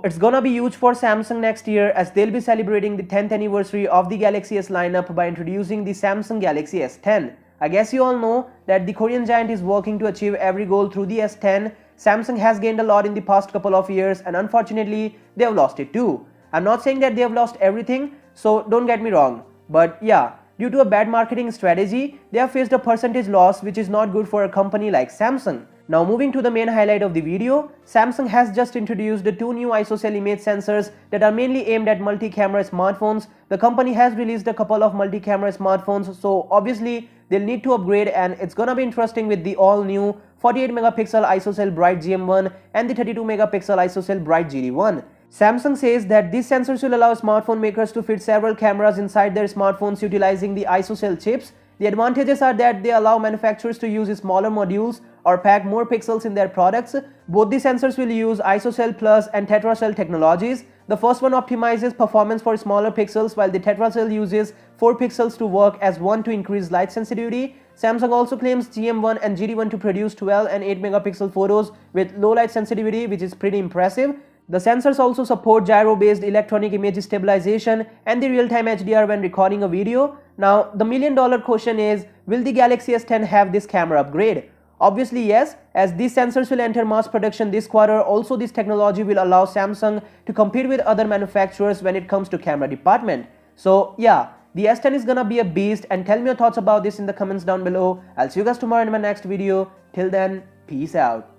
it's gonna be huge for Samsung next year, as they'll be celebrating the 10th anniversary of the Galaxy S lineup by introducing the Samsung Galaxy S10. I guess you all know that the Korean giant is working to achieve every goal through the S10. Samsung has gained a lot in the past couple of years, and unfortunately they have lost it too. I'm not saying that they have lost everything, so don't get me wrong, but yeah, due to a bad marketing strategy, they have faced a percentage loss, which is not good for a company like Samsung. Now moving to the main highlight of the video, Samsung has just introduced the two new ISOCELL image sensors that are mainly aimed at multi-camera smartphones. The company has released a couple of multi-camera smartphones, so obviously they'll need to upgrade, and it's gonna be interesting with the all new 48 megapixel ISOCELL Bright GM1 and the 32 megapixel ISOCELL Bright GD1. Samsung says that these sensors will allow smartphone makers to fit several cameras inside their smartphones utilizing the ISOCELL chips. The advantages are that they allow manufacturers to use smaller modules or pack more pixels in their products. Both the sensors will use ISOCELL Plus and TetraCell technologies. The first one optimizes performance for smaller pixels, while the TetraCell uses 4 pixels to work as one to increase light sensitivity. Samsung also claims GM1 and GD1 to produce 12 and 8 megapixel photos with low light sensitivity, which is pretty impressive. The sensors also support gyro-based electronic image stabilization and the real-time HDR when recording a video. Now, the million-dollar question is, will the Galaxy S10 have this camera upgrade? Obviously yes, as these sensors will enter mass production this quarter. Also, this technology will allow Samsung to compete with other manufacturers when it comes to camera department. So yeah, the S10 is gonna be a beast, and tell me your thoughts about this in the comments down below. I'll see you guys tomorrow in my next video. Till then, peace out.